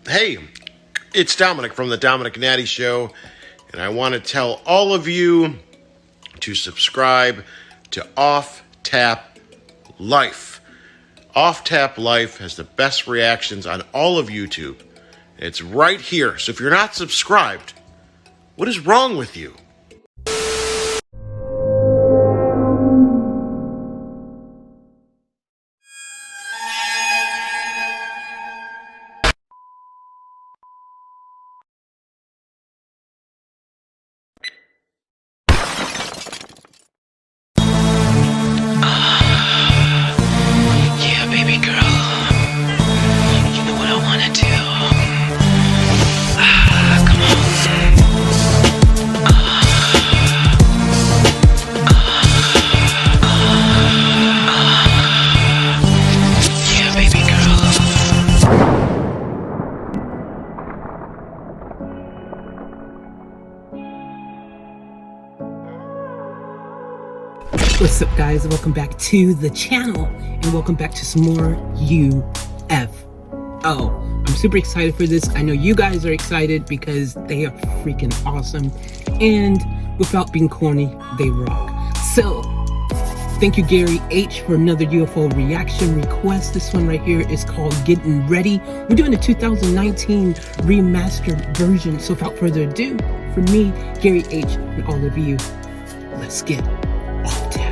Hey, it's Dominic from the Dominic Natty Show, and I want to tell all of you to subscribe to Off Tap Life. Off Tap Life has the best reactions on all of YouTube. It's right here, so if you're not subscribed, what is wrong with you? What's up, guys? Welcome back to the channel and welcome back to some more UFO. I'm super excited for this. I know you guys are excited because they are freaking awesome, and without being corny, they rock. So thank you, Gary H, for another UFO reaction request. This one right here is called Getting Ready. We're doing a 2019 remastered version. So without further ado, for me, Gary H, and all of you, let's get off tap.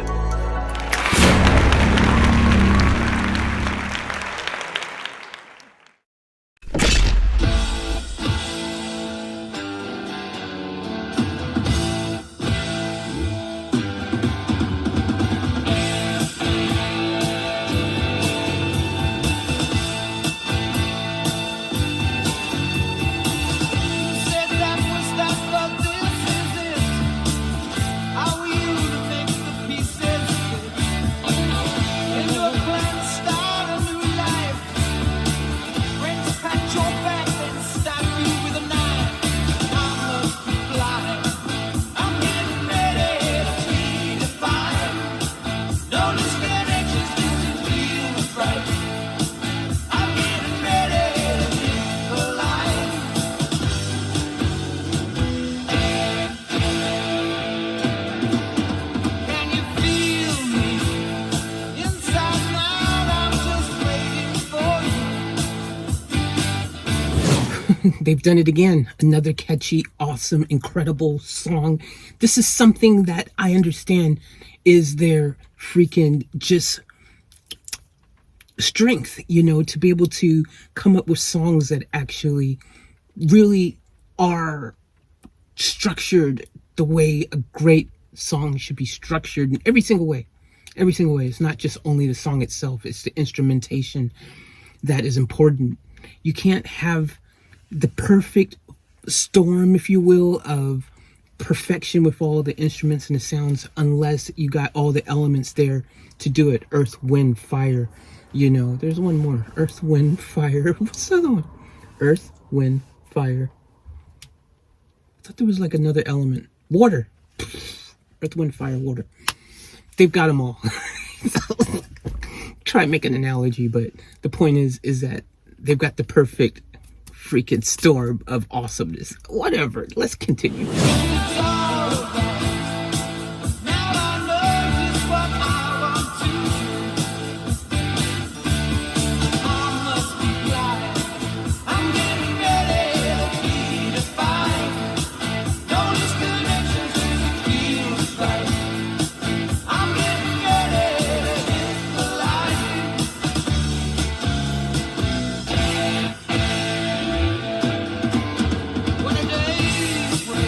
They've done it again. Another catchy, awesome, incredible song. This is something that I understand is their freaking just strength, you know, to be able to come up with songs that actually really are structured the way a great song should be structured in every single way. Every single way. It's not just only the song itself, it's the instrumentation that is important. You can't have the perfect storm, if you will, of perfection with all the instruments and the sounds unless you got all the elements there to do it. Earth, wind, fire. You know, there's one more. Earth, wind, fire. What's the other one? Earth, wind, fire. I thought there was like another element. Water. Earth, wind, fire, water. They've got them all. Try and make an analogy, but the point is that they've got the perfect freaking storm of awesomeness. Whatever. Let's continue. When a day's break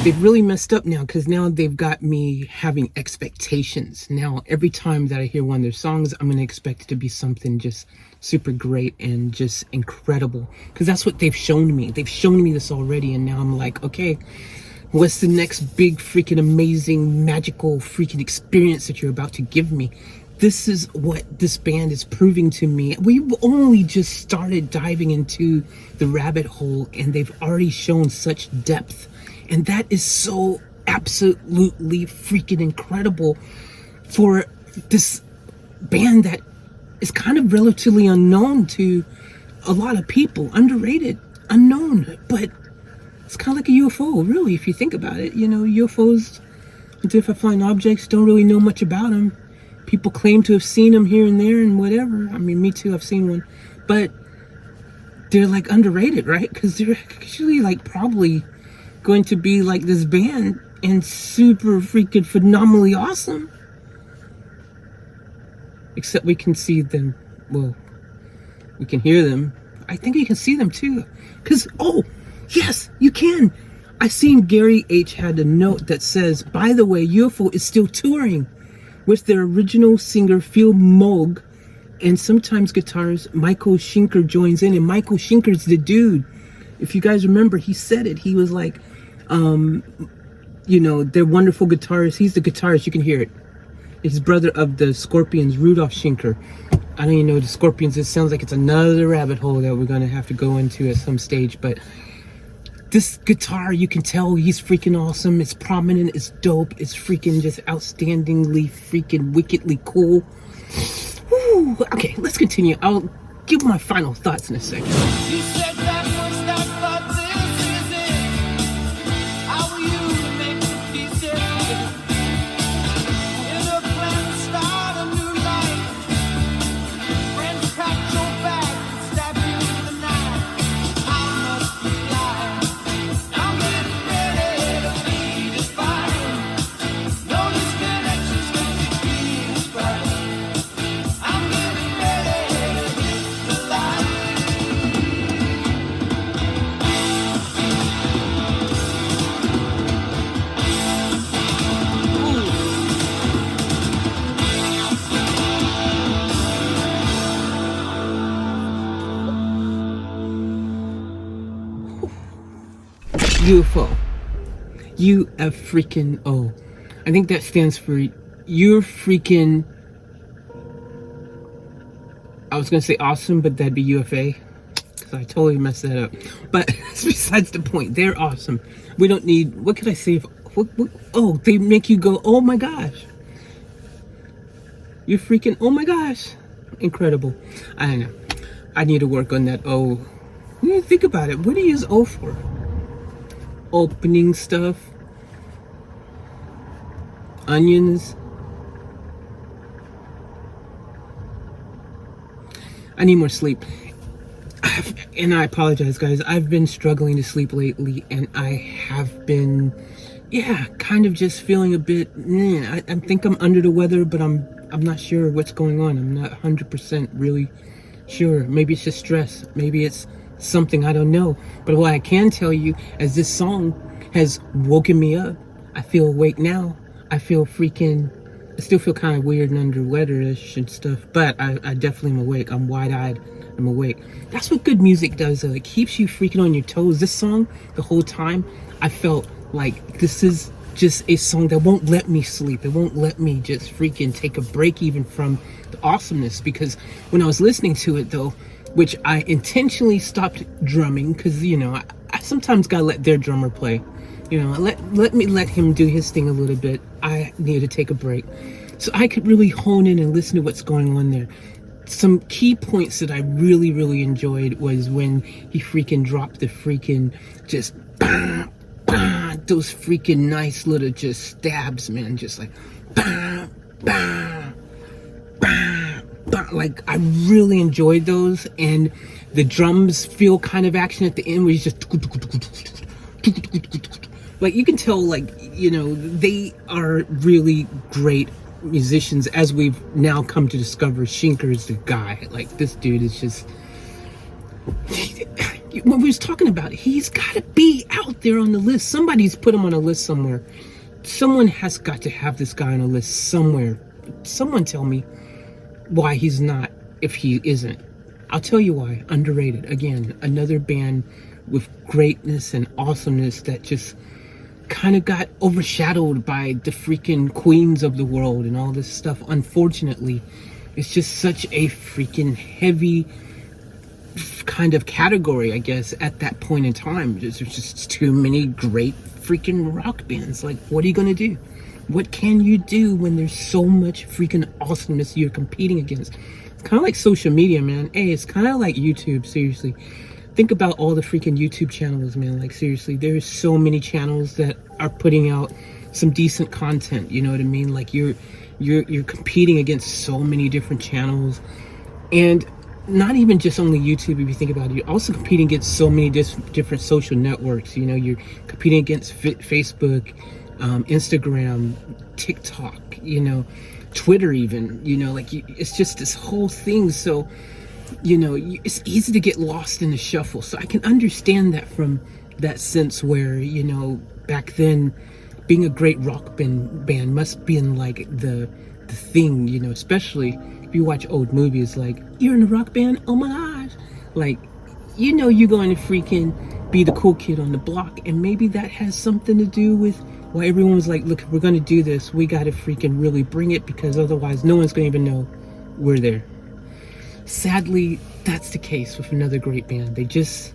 they've really messed up now, because now they've got me having expectations. Now, every time that I hear one of their songs, I'm going to expect it to be something just super great and just incredible, because that's what they've shown me. They've shown me this already, and now I'm like, okay, what's the next big freaking amazing magical freaking experience that you're about to give me? This is what this band is proving to me. We've only just started diving into the rabbit hole, and they've already shown such depth. And that is so absolutely freaking incredible for this band that is kind of relatively unknown to a lot of people. Underrated, unknown, but it's kind of like a UFO, really, if you think about it. You know, UFOs, unidentified flying objects, don't really know much about them. People claim to have seen them here and there and whatever. I mean, me too, I've seen one. But they're like underrated, right? Because they're actually like probably going to be like this band and super freaking phenomenally awesome. Except we can see them, well, we can hear them. I think you can see them too. Because, oh, yes, you can. I seen Gary H. had a note that says, by the way, UFO is still touring with their original singer Phil Moog, and sometimes guitarist Michael Schenker joins in, and Michael Schenker's the dude. If you guys remember, he said it. He was like, you know, they're wonderful guitarists. He's the guitarist, you can hear it. He's brother of the Scorpions, Rudolf Schenker. I don't even know the Scorpions. It sounds like it's another rabbit hole that we're gonna have to go into at some stage, but this guitar, you can tell he's freaking awesome. It's prominent, it's dope, it's freaking just outstandingly freaking wickedly cool. Woo. Okay, let's continue. I'll give my final thoughts in a second. She said that was that, but this is it. How will you make me feel safe? In a plan to start a new life. Friends pack your bag and stab you in the night. I must be lying. I'm getting ready to be defined. No disconnections can be described. I'm getting ready to hit the light. UFO. freaking O. I think that stands for you're freaking. I was gonna say awesome, but that'd be UFA. Because I totally messed that up. But that's besides the point. They're awesome. We don't need. What could I say? Oh, they make you go, oh my gosh. You're freaking, oh my gosh. Incredible. I don't know. I need to work on that O. You think about it. What do you use O for? Opening stuff. Onions. I need more sleep. And I apologize, guys. I've been struggling to sleep lately, and I have been, kind of just feeling a bit. I think I'm under the weather, but I'm not sure what's going on. I'm not 100% really sure. Maybe it's just stress. Maybe it's something, I don't know. But what I can tell you is this song has woken me up. I feel awake now. I feel freaking. I still feel kind of weird and under weather-ish and stuff, but I definitely am awake. I'm wide-eyed. I'm awake. That's what good music does, though. It keeps you freaking on your toes. This song, the whole time, I felt like this is just a song that won't let me sleep. It won't let me just freaking take a break even from the awesomeness, because when I was listening to it, though, which I intentionally stopped drumming, because, you know, I sometimes gotta let their drummer play. You know, let me let him do his thing a little bit. I need to take a break. So I could really hone in and listen to what's going on there. Some key points that I really, really enjoyed was when he freaking dropped the freaking just bah, bah, those freaking nice little just stabs, man. Just like bah, bah, bah, bah. Like, I really enjoyed those. And the drums feel kind of action at the end where he's just like, you can tell, like, you know, they are really great musicians, as we've now come to discover. Schenker is the guy. Like, this dude is just, when we was talking about it, he's got to be out there on the list. Somebody's put him on a list somewhere. Someone has got to have this guy on a list somewhere. Someone tell me why he's not, if he isn't. I'll tell you why. Underrated. Again, another band with greatness and awesomeness that just kind of got overshadowed by the freaking queens of the world and all this stuff. Unfortunately, it's just such a freaking heavy kind of category, I guess, at that point in time. There's just too many great freaking rock bands. Like, what are you gonna do? What can you do when there's so much freaking awesomeness you're competing against? It's kind of like social media, man. Hey, it's kind of like YouTube, seriously. Think about all the freaking YouTube channels, man. Like, seriously, there's so many channels that are putting out some decent content, you know what I mean? Like, you're competing against so many different channels, and not even just only YouTube. If you think about it, you're also competing against so many different social networks. You know, you're competing against Facebook, Instagram, TikTok, you know, Twitter even, you know, like, it's just this whole thing. So, you know, it's easy to get lost in the shuffle. So I can understand that from that sense where, you know, back then being a great rock band must be in like the thing, you know, especially if you watch old movies. Like, you're in a rock band, oh my gosh, like, you know, you're going to freaking be the cool kid on the block. And maybe that has something to do with why everyone was like, look, we're going to do this, we got to freaking really bring it, because otherwise no one's going to even know we're there. Sadly, that's the case with another great band. They just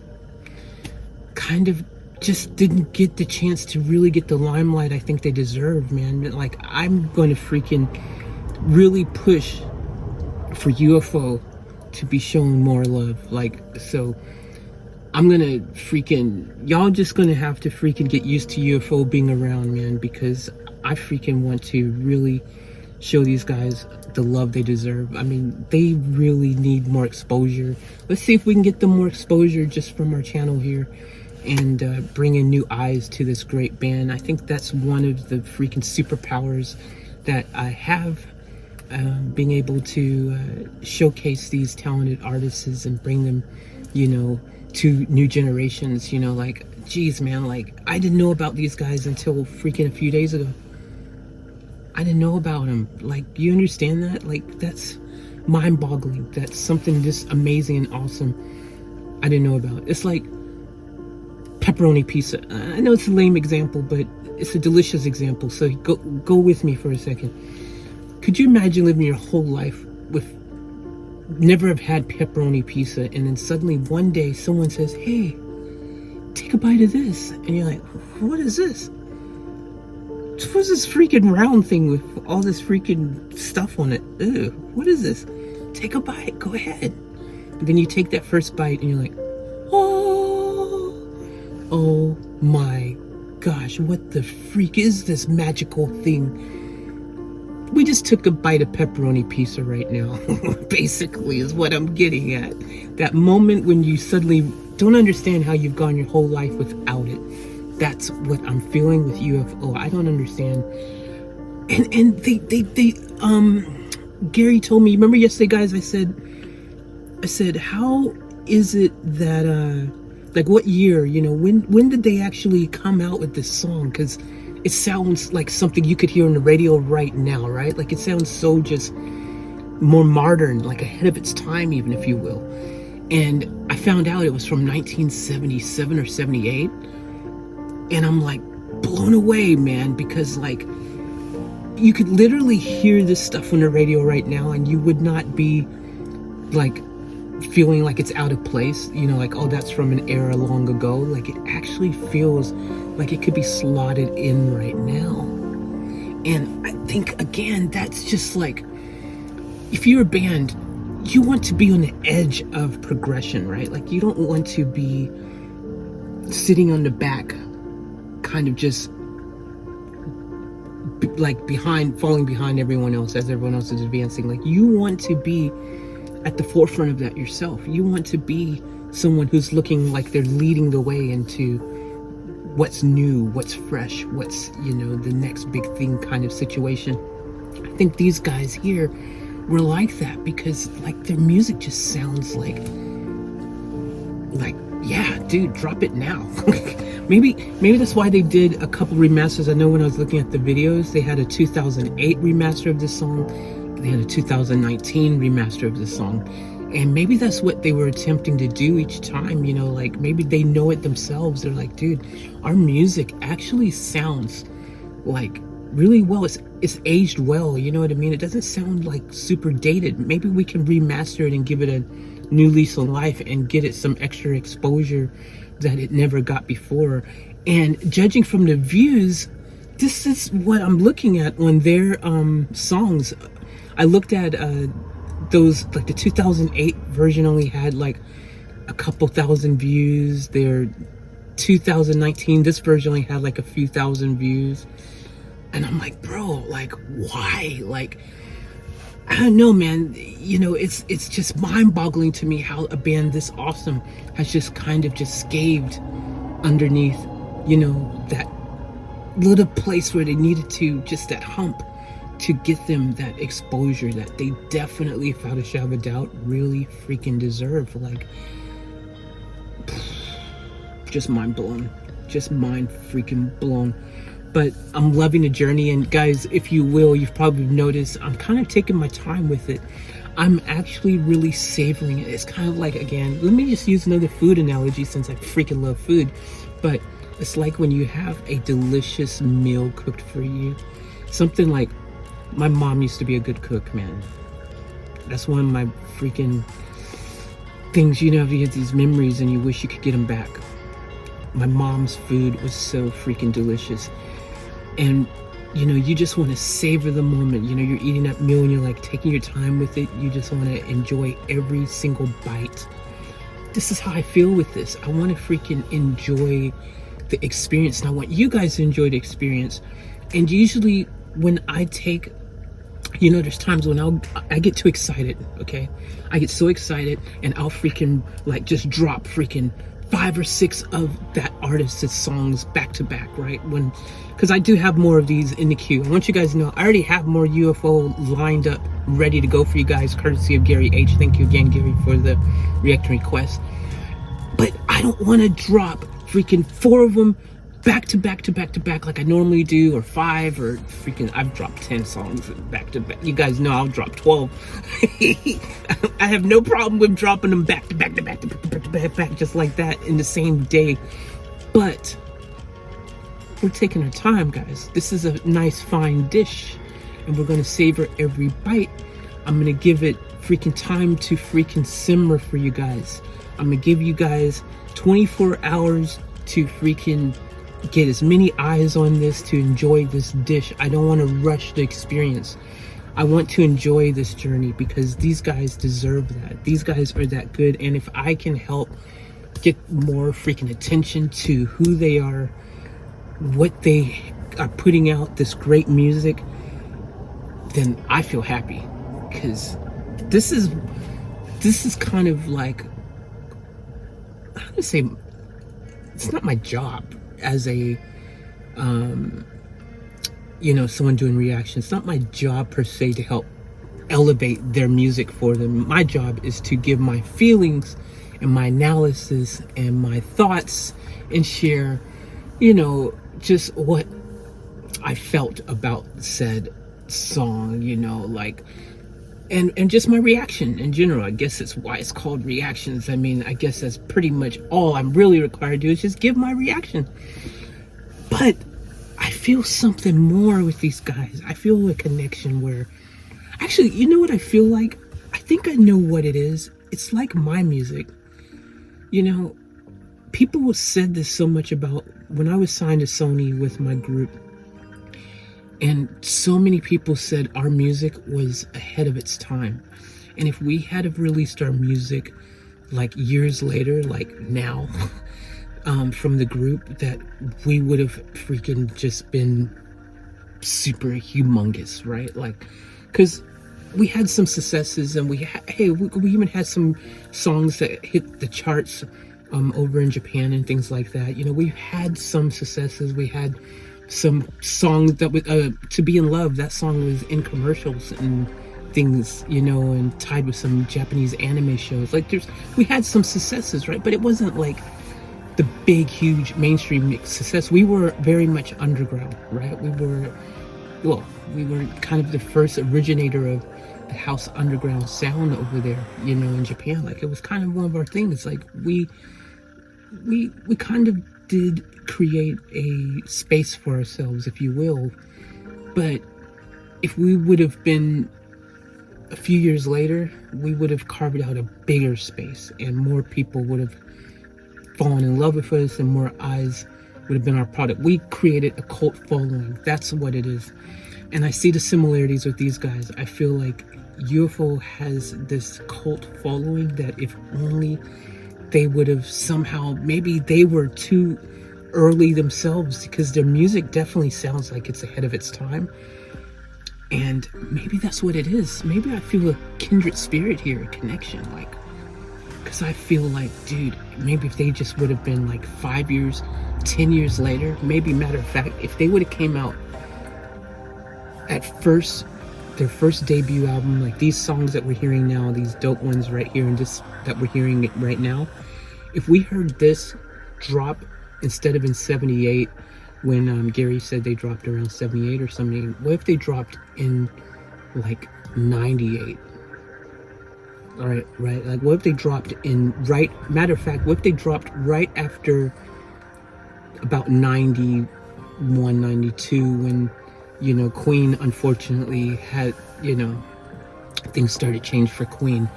kind of just didn't get the chance to really get the limelight I think they deserve, man. Like, I'm going to freaking really push for UFO to be shown more love. Like, so I'm gonna freaking, y'all just gonna have to freaking get used to UFO being around, man, because I freaking want to really show these guys the love they deserve. I mean, they really need more exposure. Let's see if we can get them more exposure just from our channel here, and bring in new eyes to this great band. I think that's one of the freaking superpowers that I have, being able to showcase these talented artists and bring them, you know, to new generations. You know, like, geez, man, like, I didn't know about these guys until freaking a few days ago. I didn't know about them. Like, you understand that? Like, that's mind-boggling. That's something just amazing and awesome I didn't know about. It's like pepperoni pizza. I know it's a lame example, but it's a delicious example. So go with me for a second. Could you imagine living your whole life with never have had pepperoni pizza, and then suddenly one day someone says, hey, take a bite of this, and you're like, what is this? What's this freaking round thing with all this freaking stuff on it? Ew, what is this? Take a bite, go ahead. And then you take that first bite and you're like, oh my gosh, what the freak is this magical thing? We just took a bite of pepperoni pizza right now, basically, is what I'm getting at. That moment when you suddenly don't understand how you've gone your whole life without it. That's what I'm feeling with UFO. I don't understand. And they Gary told me, remember yesterday, guys, I said, how is it that, like, what year, you know, when did they actually come out with this song? Because it sounds like something you could hear on the radio right now, right? Like, it sounds so just more modern, like ahead of its time, even, if you will. And I found out it was from 1977 or 78. And I'm like blown away, man, because like you could literally hear this stuff on the radio right now and you would not be like feeling like it's out of place, you know, like, oh, that's from an era long ago. Like, it actually feels like it could be slotted in right now. And I think, again, that's just like, if you're a band, you want to be on the edge of progression, right? Like, you don't want to be sitting on the back, kind of just like falling behind everyone else as everyone else is advancing. Like, you want to be at the forefront of that yourself. You want to be someone who's looking like they're leading the way into what's new, what's fresh, what's, you know, the next big thing kind of situation. I think these guys here were like that because, like, their music just sounds like yeah, dude, drop it now. maybe that's why they did a couple remasters. I know when I was looking at the videos, they had a 2008 remaster of this song. They had a 2019 remaster of this song. And maybe that's what they were attempting to do each time, you know, like maybe they know it themselves. They're like, dude, our music actually sounds like really well. It's aged well, you know what I mean? It doesn't sound like super dated. Maybe we can remaster it and give it a new lease on life and get it some extra exposure that it never got before. And judging from the views, this is what I'm looking at on their songs. I looked at those, like the 2008 version only had like a couple thousand views. Their 2019, this version only had like a few thousand views. And I'm like, bro, like, why? Like, I don't know, man. You know, it's just mind-boggling to me how a band this awesome has just kind of just scathed underneath, you know, that little place where they needed to, just that hump to get them that exposure that they definitely, without a shadow of a doubt, really freaking deserve. Like, just mind blown. Just mind freaking blown. But I'm loving the journey, and guys, if you will, you've probably noticed I'm kind of taking my time with it. I'm actually really savoring it. It's kind of like, again, let me just use another food analogy since I freaking love food. But it's like when you have a delicious meal cooked for you. Something like, my mom used to be a good cook, man. That's one of my freaking things, you know, you have these memories and you wish you could get them back. My mom's food was so freaking delicious. And, you know, you just want to savor the moment. You know, you're eating that meal and you're like taking your time with it. You just want to enjoy every single bite. This is how I feel with this. I want to freaking enjoy the experience. And I want you guys to enjoy the experience. And usually when I take, you know, there's times when I get too excited, okay? I get so excited and I'll freaking like just drop freaking 5 or 6 of that artist's songs back to back, right? Because I do have more of these in the queue. I want you guys to know I already have more UFO lined up, ready to go for you guys, courtesy of Gary H. Thank you again, Gary, for the reaction request. But I don't want to drop freaking 4 of them back to back to back to back like I normally do, or 5, or freaking, I've dropped 10 songs back to back. You guys know I'll drop 12. I have no problem with dropping them back to back to back to back to back to back, back just like that in the same day. But we're taking our time, guys. This is a nice fine dish and we're gonna savor every bite. I'm gonna give it freaking time to freaking simmer for you guys. I'm gonna give you guys 24 hours to freaking get as many eyes on this to enjoy this dish. I don't want to rush the experience. I want to enjoy this journey because these guys deserve that. These guys are that good, and if I can help get more freaking attention to who they are, what they are putting out, this great music, then I feel happy. Because this is kind of like, how do I say, it's not my job as a you know, someone doing reactions. It's not my job per se to help elevate their music for them. My job is to give my feelings and my analysis and my thoughts and share, you know, just what I felt about said song, you know, like, and just my reaction in general. I guess it's why it's called reactions. I mean, I guess that's pretty much all I'm really required to do is just give my reaction. But I feel something more with these guys. I feel a connection where, actually, you know what I feel like? I think I know what it is. It's like my music. You know, people said this so much about when I was signed to Sony with my group. And so many people said our music was ahead of its time. And if we had have released our music like years later, like now, from the group, that we would have freaking just been super humongous, right? Like, because we had some successes and we even had some songs that hit the charts over in Japan and things like that. You know, we've had some successes. We had some songs that was To Be in Love. That song was in commercials and things, you know, and tied with some Japanese anime shows. Like we had some successes, right? But it wasn't like the big, huge mainstream success. We were very much underground, right? We were kind of the first originator of the house underground sound over there, you know, in Japan. Like, it was kind of one of our things. Like, we kind of did create a space for ourselves, if you will. But if we would have been a few years later, we would have carved out a bigger space, and more people would have fallen in love with us, and more eyes would have been our product. We created a cult following. That's what it is. And I see the similarities with these guys. I feel like UFO has this cult following that if only they would have somehow, maybe they were too early themselves, because their music definitely sounds like it's ahead of its time. And maybe that's what it is. Maybe I feel a kindred spirit here, a connection, like, because I feel like, dude, maybe if they just would have been like 5 years, 10 years later, maybe, matter of fact, if they would have came out at first, their first debut album, like these songs that we're hearing now, these dope ones right here, and this that we're hearing right now, if we heard this drop instead of in 78, when Gary said they dropped around 78 or 78, what if they dropped in like 98? All right, like, what if they dropped in matter of fact, what if they dropped right after about 91, 92, when, you know, Queen unfortunately had, you know, things started to change for Queen.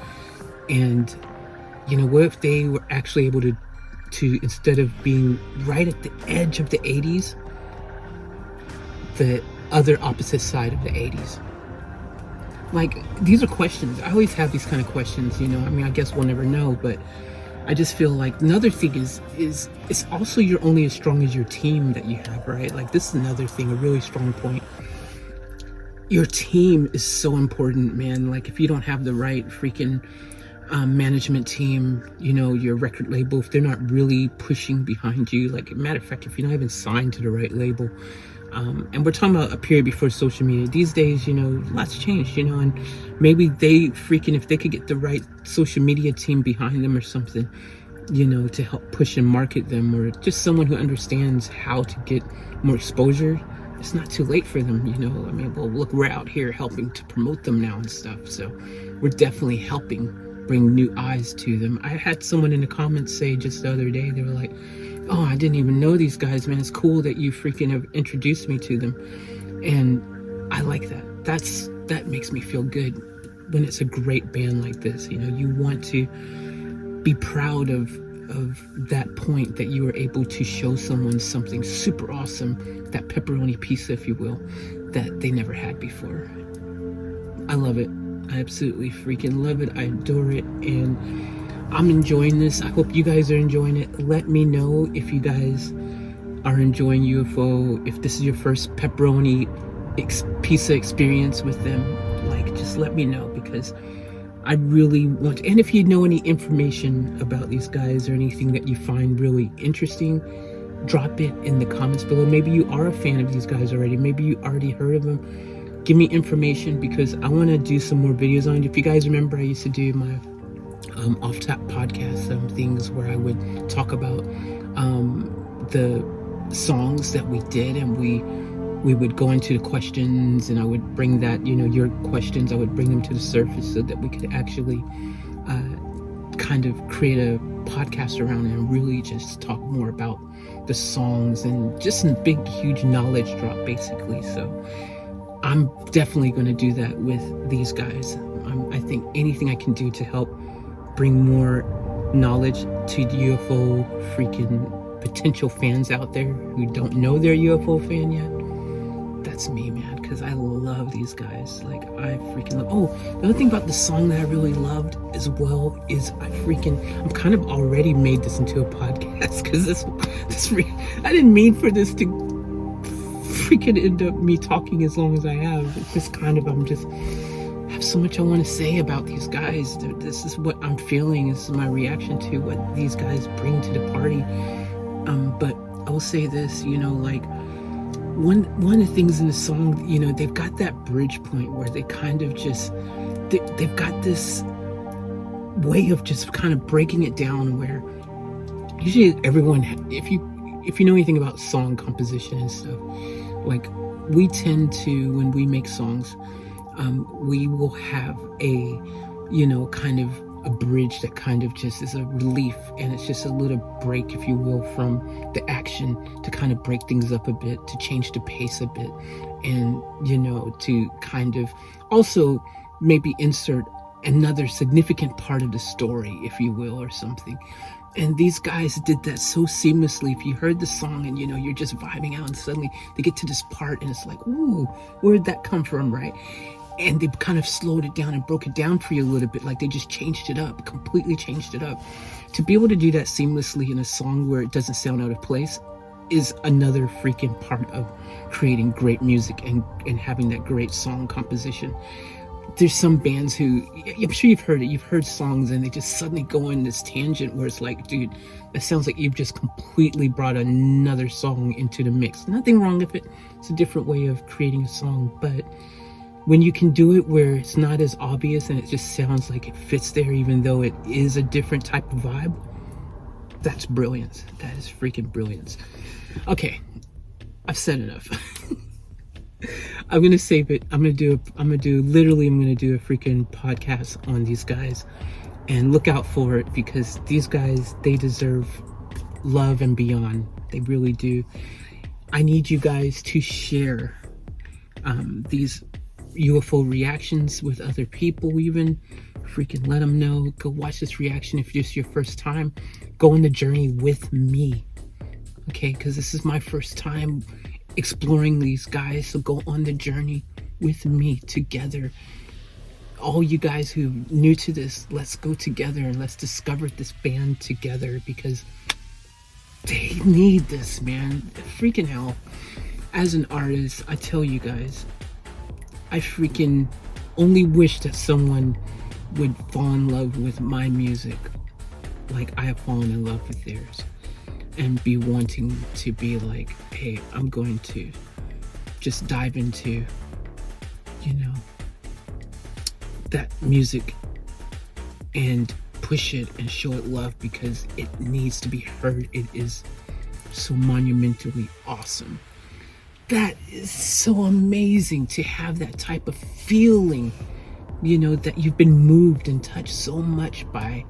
And, you know, what if they were actually able to instead of being right at the edge of the 80s, the other opposite side of the 80s? Like, these are questions. I always have these kind of questions, you know. I mean, I guess we'll never know, but I just feel like another thing is it's also, you're only as strong as your team that you have, right? Like, this is another thing, a really strong point. Your team is so important, man. Like, if you don't have the right freaking management team, you know, your record label, if they're not really pushing behind you, like, matter of fact, if you're not even signed to the right label, and we're talking about a period before social media. These days, you know, lots changed, you know, and maybe they freaking, if they could get the right social media team behind them or something, you know, to help push and market them, or just someone who understands how to get more exposure, it's not too late for them, you know. I mean, well, look, we're out here helping to promote them now and stuff, so we're definitely helping bring new eyes to them. I had someone in the comments say just the other day, they were like, oh, I didn't even know these guys, man. It's cool that you freaking have introduced me to them. And I like that. That makes me feel good when it's a great band like this. You know, you want to be proud of that point that you were able to show someone something super awesome, that pepperoni pizza, if you will, that they never had before. I love it. I absolutely freaking love it. I adore it. And I'm enjoying this. I hope you guys are enjoying it. Let me know if you guys are enjoying UFO, if this is your first pepperoni pizza experience with them. Like, just let me know, because I really want to. And if you know any information about these guys or anything that you find really interesting, drop it in the comments below. Maybe you are a fan of these guys already. Maybe you already heard of them. Give me information, because I want to do some more videos on it. If you guys remember, I used to do my off-tap podcast, things where I would talk about the songs that we did, and we would go into the questions, and I would bring that, you know, your questions, I would bring them to the surface so that we could actually kind of create a podcast around it and really just talk more about the songs, and just a big, huge knowledge drop, basically. So I'm definitely going to do that with these guys. I think anything I can do to help bring more knowledge to the UFO freaking potential fans out there who don't know they're a UFO fan yet, that's me, man, because I love these guys. Like, I freaking love. Oh, the other thing about the song that I really loved as well is I'm kind of already made this into a podcast, because I didn't mean for this to freaking end up me talking as long as I have. It's just kind of, I have so much I want to say about these guys. This is what I'm feeling. This is my reaction to what these guys bring to the party. But I will say this, you know, like, one of the things in the song, you know, they've got that bridge point where they kind of just, they've got this way of just kind of breaking it down where usually everyone, if you know anything about song composition and stuff, like we tend to, when we make songs, we will have a, kind of a bridge that kind of just is a relief, and it's just a little break, if you will, from the action to kind of break things up a bit, to change the pace a bit, and, to kind of also maybe insert another significant part of the story, if you will, or something. And these guys did that so seamlessly. If you heard the song and, you're just vibing out, and suddenly they get to this part and it's like, ooh, where'd that come from, right? And they kind of slowed it down and broke it down for you a little bit. Like they just changed it up, completely changed it up. To be able to do that seamlessly in a song where it doesn't sound out of place is another freaking part of creating great music and having that great song composition. There's some bands who, I'm sure you've heard it, you've heard songs and they just suddenly go in this tangent where it's like, dude, that sounds like you've just completely brought another song into the mix. Nothing wrong with it. It's a different way of creating a song, but when you can do it where it's not as obvious and it just sounds like it fits there even though it is a different type of vibe, that's brilliance. That is freaking brilliance. Okay, I've said enough. I'm gonna save it. I'm gonna do a freaking podcast on these guys, and look out for it, because these guys, they deserve love and beyond. They really do. I need you guys to share these UFO reactions with other people. Even freaking let them know. Go watch this reaction if it's your first time. Go on the journey with me, okay? Because this is my first time exploring these guys, so go on the journey with me together. All you guys who are new to this, let's go together and let's discover this band together, because they need this, man. Freaking hell. As an artist, I tell you guys, I freaking only wish that someone would fall in love with my music like I have fallen in love with theirs, and be wanting to be like, hey, I'm going to just dive into, that music and push it and show it love, because it needs to be heard. It is so monumentally awesome. That is so amazing to have that type of feeling, that you've been moved and touched so much by,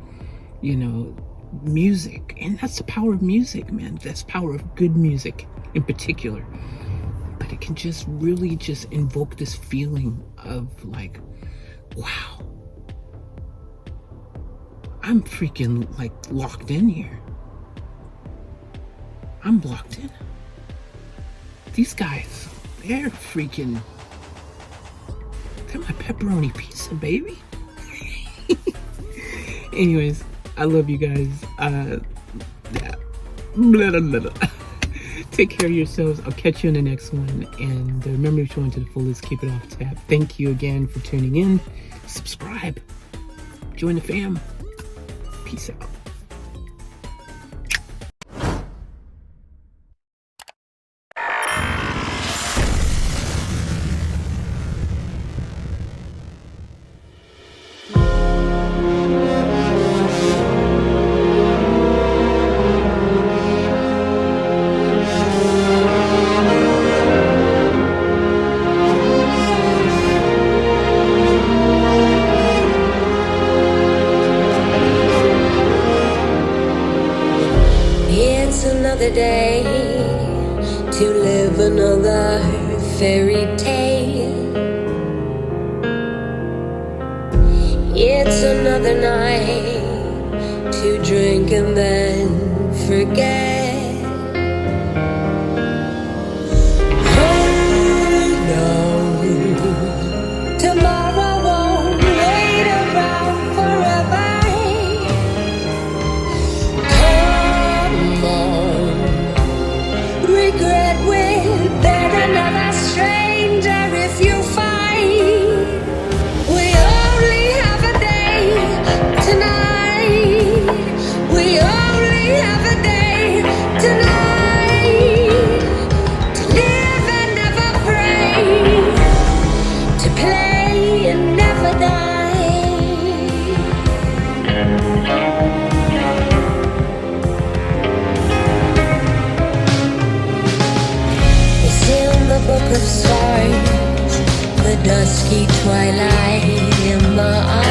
music. And that's the power of music, man. That's the power of good music in particular. But it can just really just invoke this feeling of like, wow, I'm freaking like locked in here. I'm locked in. These guys, they're my pepperoni pizza, baby. Anyways, I love you guys. Yeah. Take care of yourselves. I'll catch you in the next one. And remember to join to the fullest. Keep it off tap. Thank you again for tuning in. Subscribe. Join the fam. Peace out. another day to live another fairy tale. It's another night to drink and then forget. Play and never die. dusky twilight in my